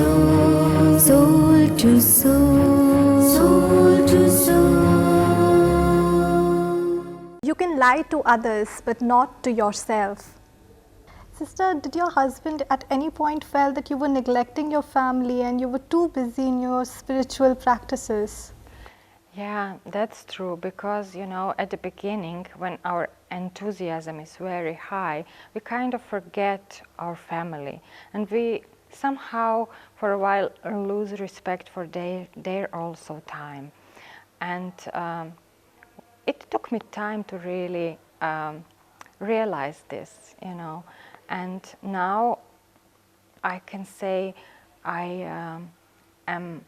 soul, soul to soul, soul to soul. You can lie to others, but not to yourself. Sister, did your husband at any point felt that you were neglecting your family and you were too busy in your spiritual practices? Yeah, that's true, because at the beginning, when our enthusiasm is very high, we kind of forget our family, and we somehow for a while lose respect for their also time. And it took me time to really realize this, and now I can say I am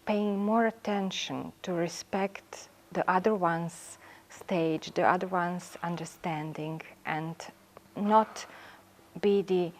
paying more attention to respect the other one's stage, the other one's understanding, and not be the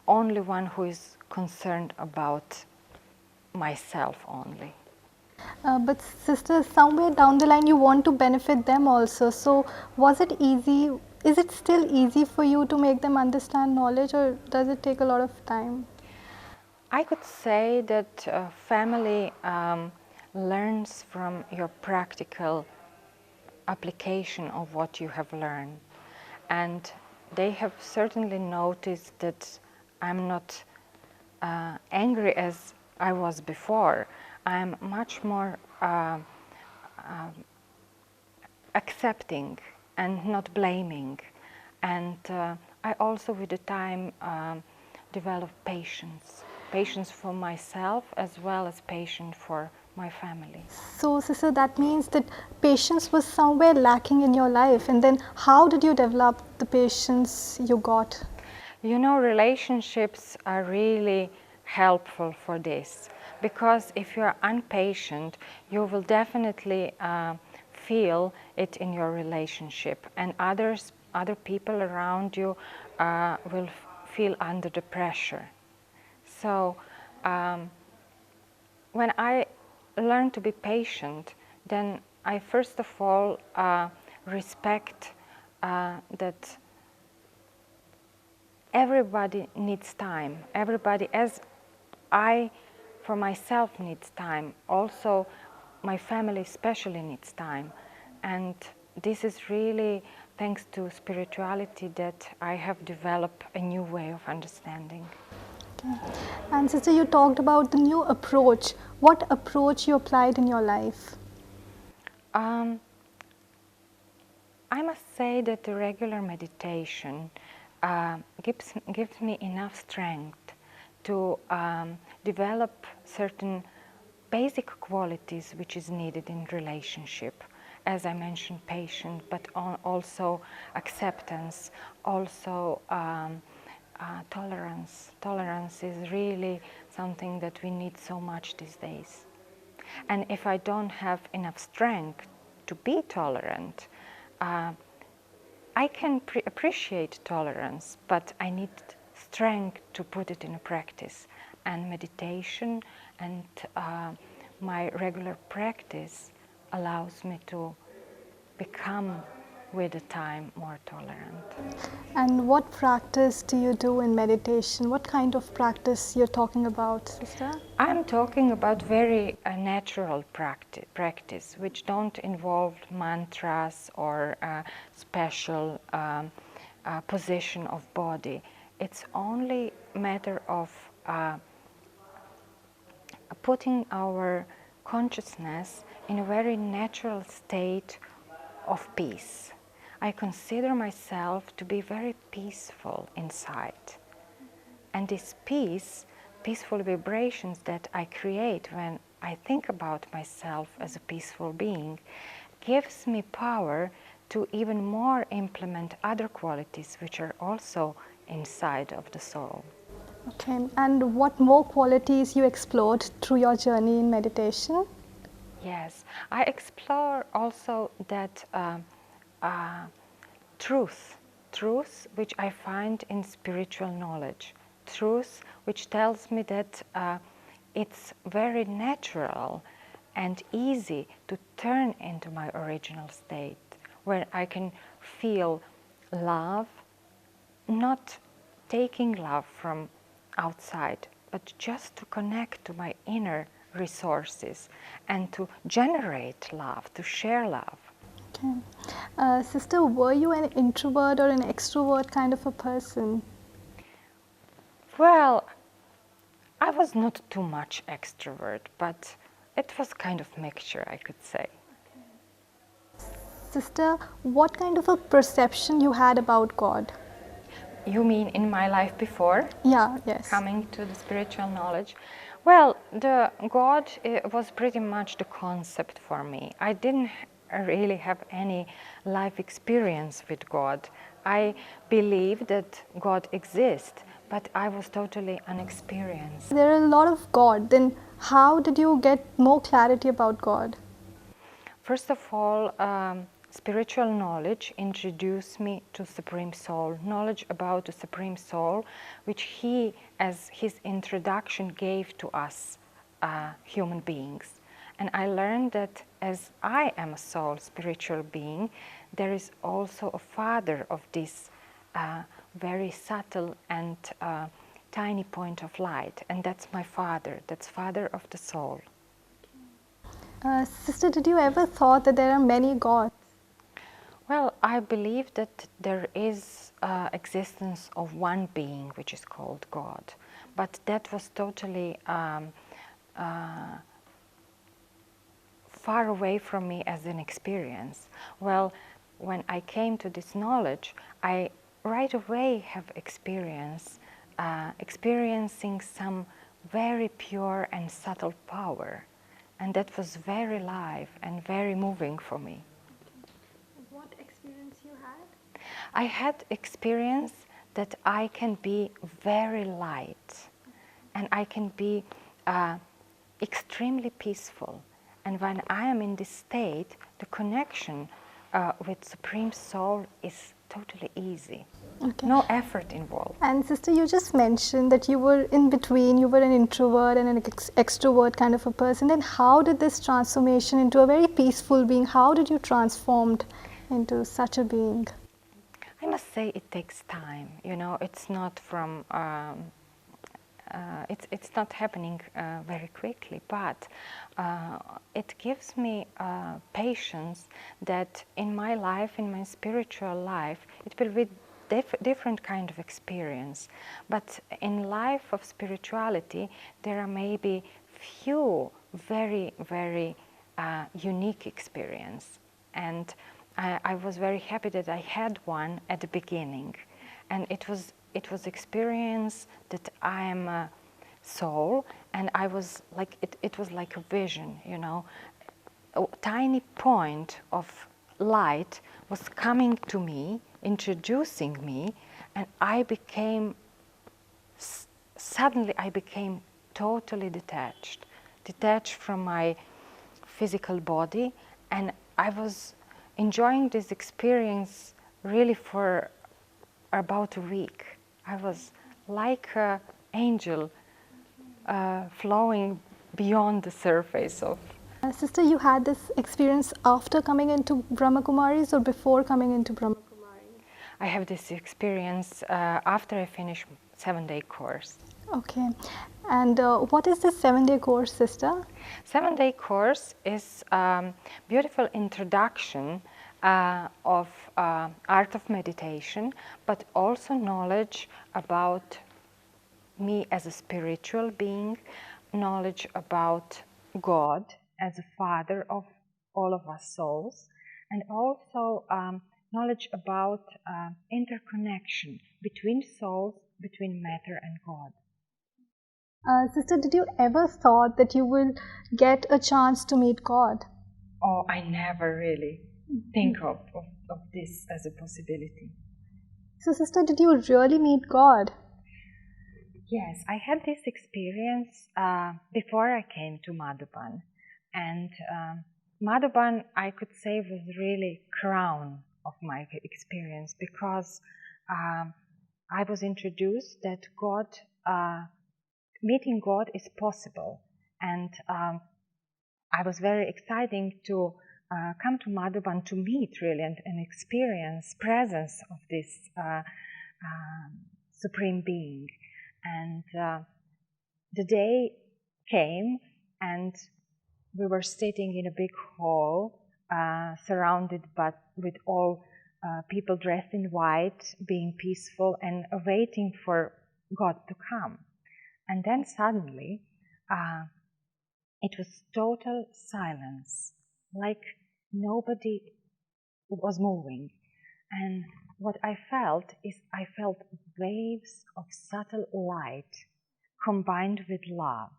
only one who is concerned about myself only. But sister, somewhere down the line you want to benefit them also. So was it easy? Is it still easy for you to make them understand knowledge, or does it take a lot of time? I could say that family learns from your practical application of what you have learned, and they have certainly noticed that I'm not angry as I was before. I'm much more accepting and not blaming, and I also with the time develop patience for myself as well as patience for my family. So sister, that means that patience was somewhere lacking in your life, and then how did you develop the patience you got? Relationships are really helpful for this, because if you are impatient, you will definitely feel it in your relationship, and other people around you will feel under the pressure. So when I learn to be patient, then I first of all respect that everybody needs time. Everybody, as I for myself needs time, also my family especially needs time. And this is really thanks to spirituality that I have developed a new way of understanding. Okay. And sister, you talked about the new approach. What approach you applied in your life? I must say that the regular meditation gives me enough strength to develop certain basic qualities which is needed in relationship. As I mentioned, patience, but also acceptance, also tolerance. Tolerance is really something that we need so much these days. And if I don't have enough strength to be tolerant, I can appreciate tolerance, but I need strength to put it in practice. And meditation and my regular practice allows me to become, with the time, more tolerant. And what practice do you do in meditation? What kind of practice you're talking about, sister? I'm talking about very natural practice, which don't involve mantras or special position of body. It's only a matter of putting our consciousness in a very natural state of peace. I consider myself to be very peaceful inside. And this peaceful vibrations that I create when I think about myself as a peaceful being gives me power to even more implement other qualities which are also inside of the soul. Okay, and what more qualities you explored through your journey in meditation? Yes, I explore also that truth which I find in spiritual knowledge, truth which tells me that it's very natural and easy to turn into my original state, where I can feel love, not taking love from outside, but just to connect to my inner resources and to generate love, to share love. Okay. Sister, were you an introvert or an extrovert kind of a person? Well, I was not too much extrovert, but it was kind of mixture, I could say. Sister, what kind of a perception you had about God? You mean in my life before Yeah, yes. coming to the spiritual knowledge? Well, the God was pretty much the concept for me. I didn't really have any life experience with God. I believe that God exists, but I was totally unexperienced. There are a lot of God. Then how did you get more clarity about God? First of all, spiritual knowledge introduced me to Supreme Soul, knowledge about the Supreme Soul, which he, as his introduction, gave to us human beings. And I learned that as I am a soul, spiritual being, there is also a father of this very subtle and tiny point of light, and that's my father, that's father of the soul. Sister, did you ever thought that there are many gods? Well, I believe that there is existence of one being which is called God, but that was totally far away from me as an experience. Well, when I came to this knowledge, I right away have experiencing some very pure and subtle power, and that was very live and very moving for me. What experience you had? I had experience that I can be very light and I can be extremely peaceful. And when I am in this state, the connection with Supreme Soul is totally easy. Okay. No effort involved. And sister, you just mentioned that you were in between, you were an introvert and an extrovert kind of a person. Then how did this transformation into a very peaceful being, how did you transformed into such a being? I must say it takes time. You know, it's not from it's not happening very quickly, but it gives me patience that in my life, in my spiritual life, it will be different kind of experience. But in life of spirituality, there are maybe few very, very unique experience. And I was very happy that I had one at the beginning. And it was experience that I am a soul, and I was like, it was like a vision, you know. A tiny point of light was coming to me, introducing me, and I became, suddenly I became totally detached from my physical body, and I was enjoying this experience really for about a week. I was like an angel flowing beyond the surface of. Sister, you had this experience after coming into Brahma Kumaris or before coming into Brahma Kumaris? I have this experience after I finished 7-day course. Okay. And what is this 7-day course, sister? 7-day course is beautiful introduction of art of meditation, but also knowledge about me as a spiritual being, knowledge about God as a father of all of us souls, and also knowledge about interconnection between souls, between matter and God. Sister, did you ever thought that you will get a chance to meet God? Oh, I never really think of this as a possibility. So, sister, did you really meet God? Yes, I had this experience before I came to Madhuban, and Madhuban, I could say, was really crown of my experience, because I was introduced that God, meeting God is possible, and I was very excited to come to Madhuban to meet really and experience presence of this Supreme Being. And the day came, and we were sitting in a big hall, surrounded with all people dressed in white, being peaceful and waiting for God to come. And then suddenly, it was total silence, like nobody was moving. And what I felt is I felt waves of subtle light combined with love.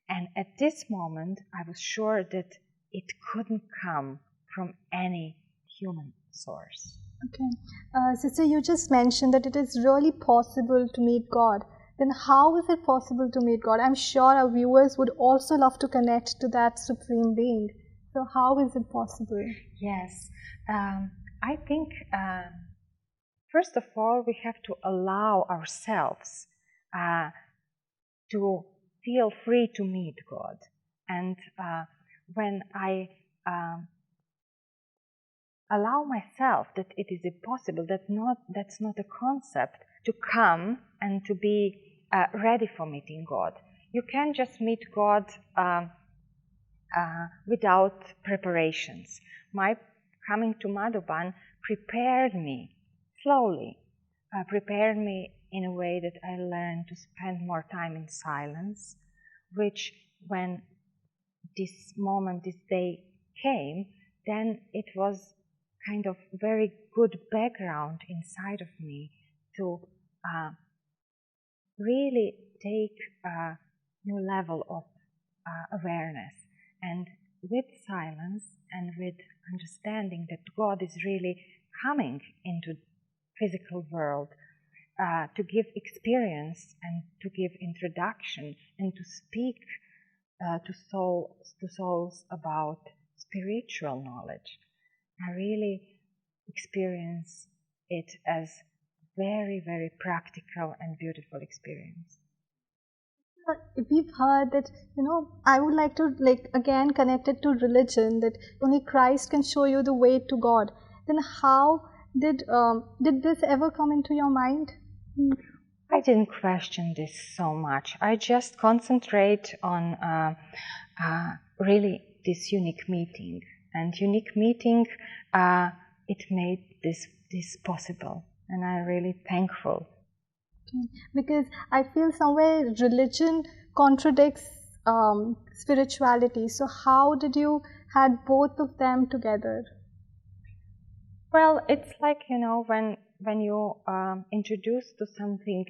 And at this moment, I was sure that it couldn't come from any human source. Okay. Sister, you just mentioned that it is really possible to meet God. Then how is it possible to meet God? I'm sure our viewers would also love to connect to that Supreme Being. So how is it possible? Yes. I think, first of all, we have to allow ourselves to feel free to meet God. And when I allow myself that it is impossible, that's not a concept, to come and to be ready for meeting God. You can't just meet God without preparations. My coming to Madhuban prepared me slowly, prepared me in a way that I learned to spend more time in silence, which when this moment, this day came, then it was kind of very good background inside of me to really take a new level of awareness. And with silence and with understanding that God is really coming into physical world to give experience and to give introduction and to speak to souls about spiritual knowledge, I really experience it as very, very practical and beautiful experience. We've heard that, I would like to again connect it to religion, that only Christ can show you the way to God. Then how did this ever come into your mind? I didn't question this so much. I just concentrate on really this unique meeting. And unique meeting, it made this possible. And I'm really thankful. Because I feel somewhere religion contradicts spirituality. So how did you had both of them together? Well, it's like, when you introduce to something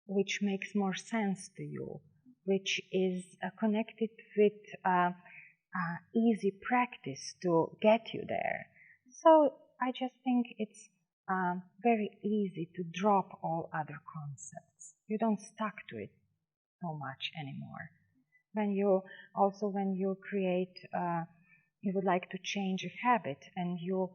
which makes more sense to you, which is connected with easy practice to get you there. So I just think it's very easy to drop all other concepts. You don't stuck to it so much anymore. When you create, you would like to change a habit, and you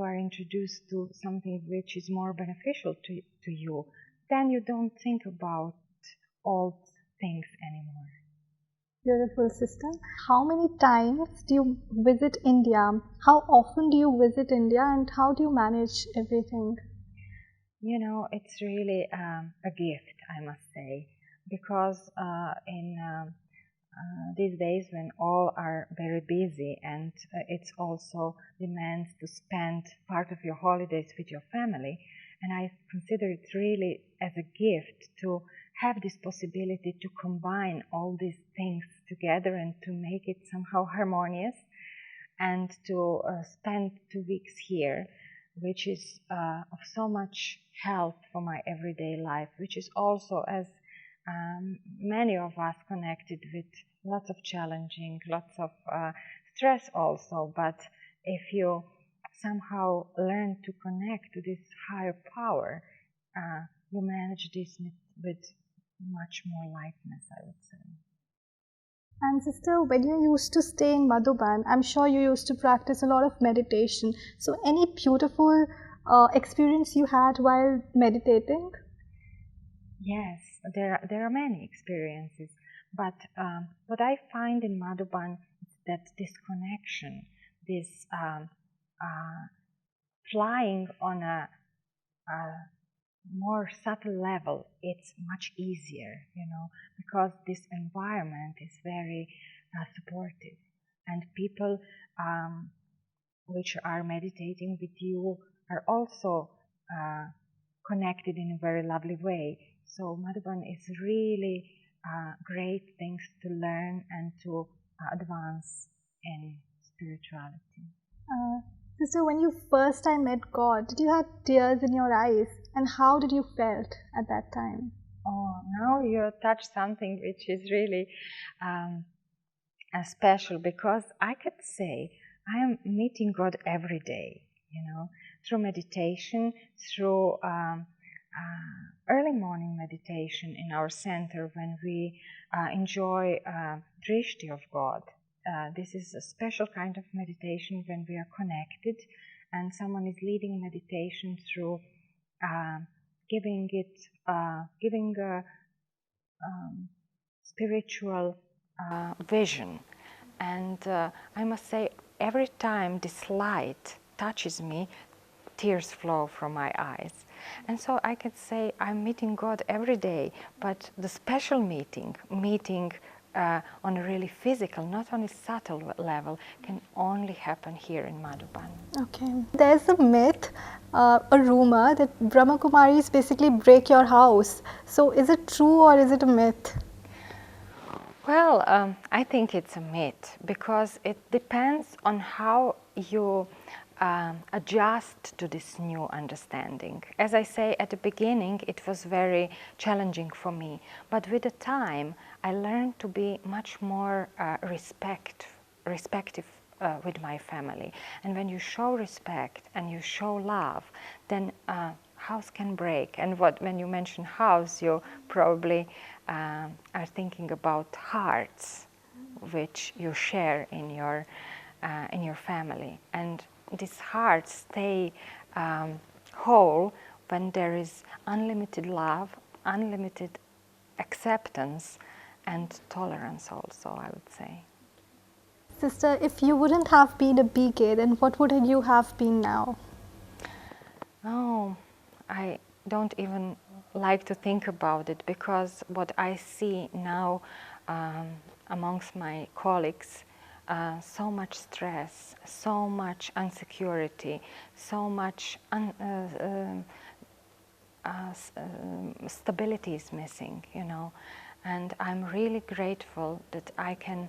are introduced to something which is more beneficial to you, then you don't think about old things anymore. Beautiful, sister. How many times do you visit India? How often do you visit India, and how do you manage everything? It's really a gift, I must say, because in these days when all are very busy, and it's also demands to spend part of your holidays with your family, and I consider it really as a gift to have this possibility to combine all these things together and to make it somehow harmonious, and to spend 2 weeks here, which is of so much help for my everyday life, which is also, as many of us, connected with lots of challenging, lots of stress also. But if you somehow learn to connect to this higher power, you manage this with much more lightness, I would say. And sister, when you used to stay in Madhuban, I'm sure you used to practice a lot of meditation. So any beautiful experience you had while meditating? Yes, there are many experiences, but what I find in Madhuban is that this connection, this flying on a more subtle level, it's much easier, because this environment is very supportive, and people which are meditating with you are also connected in a very lovely way. So Madhuban is really great things to learn and to advance in spirituality. Uh, Sister, when you first time met God, did you have tears in your eyes, and how did you felt at that time? Oh, now you touch something which is really special, because I could say I am meeting God every day, through meditation, through early morning meditation in our center when we enjoy Drishti of God. This is a special kind of meditation when we are connected and someone is leading meditation through giving a spiritual vision. And I must say, every time this light touches me, tears flow from my eyes. And so I can say I'm meeting God every day, but the special meeting on a really physical, not on a subtle level, can only happen here in Madhuban. Okay. There's a myth, a rumor that Brahma Kumaris basically break your house. So is it true or is it a myth? Well, I think it's a myth, because it depends on how you adjust to this new understanding. As I say, at the beginning it was very challenging for me, but with the time I learned to be much more respective with my family. And when you show respect and you show love, then house can break. And when you mention house, you probably are thinking about hearts, which you share in your family. And these hearts stay whole when there is unlimited love, unlimited acceptance, and tolerance also, I would say. Sister, if you wouldn't have been a BK, then what would you have been now? Oh, I don't even like to think about it, because what I see now amongst my colleagues, so much stress, so much insecurity, so much stability is missing, and I'm really grateful that I can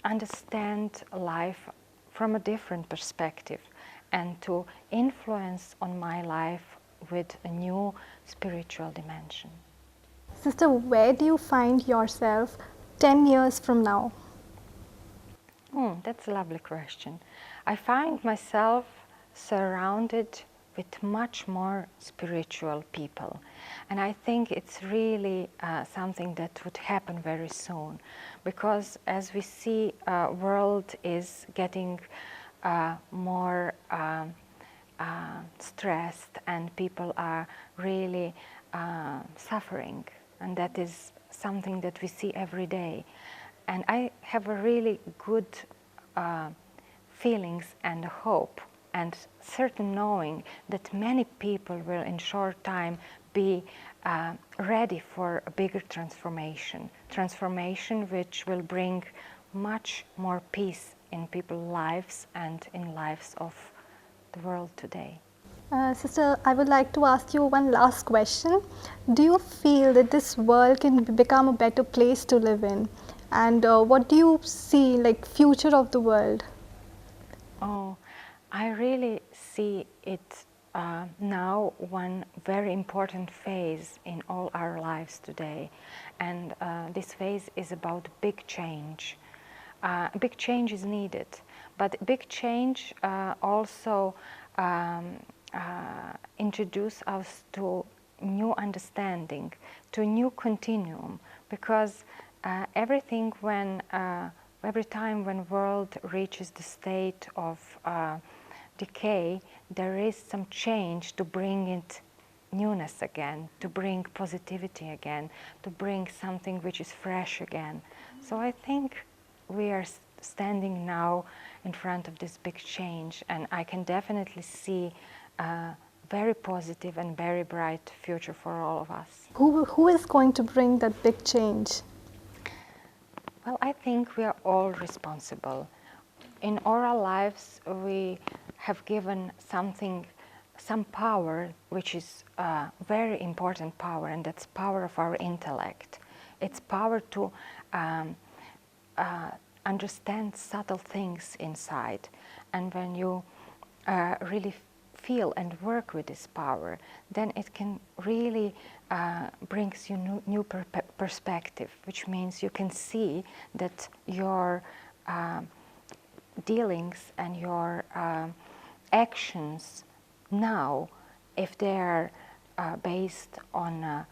understand life from a different perspective and to influence on my life with a new spiritual dimension. Sister, where do you find yourself 10 years from now? That's a lovely question. I find myself surrounded with much more spiritual people, and I think it's really something that would happen very soon, because as we see, world is getting more stressed, and people are really suffering, and that is something that we see every day. And I have a really good feelings and hope and certain knowing that many people will in short time be ready for a bigger transformation which will bring much more peace in people's lives and in lives of the world today. Sister, I would like to ask you one last question. Do you feel that this world can become a better place to live in? And what do you see like future of the world? Oh, I really see it now one very important phase in all our lives today. And this phase is about big change. Big change is needed, but big change also introduce us to new understanding, to new continuum, because every time when world reaches the state of decay, there is some change to bring it newness again, to bring positivity again, to bring something which is fresh again. So I think we are standing now in front of this big change, and I can definitely see very positive and very bright future for all of us. Who is going to bring that big change? Well, I think we are all responsible. In our lives, we have given some power, which is a very important power, and that's power of our intellect. It's power to understand subtle things inside. And when you really feel and work with this power, then it can really brings you new perspective, which means you can see that your dealings and your actions now, if they are based on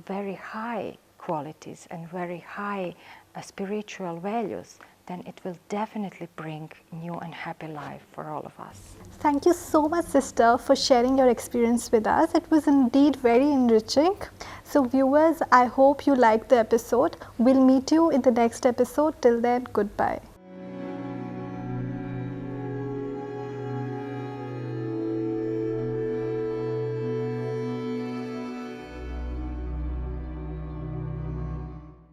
very high qualities and very high spiritual values, then it will definitely bring new and happy life for all of us. Thank you so much, sister, for sharing your experience with us. It was indeed very enriching. So viewers, I hope you liked the episode. We'll meet you in the next episode. Till then, goodbye.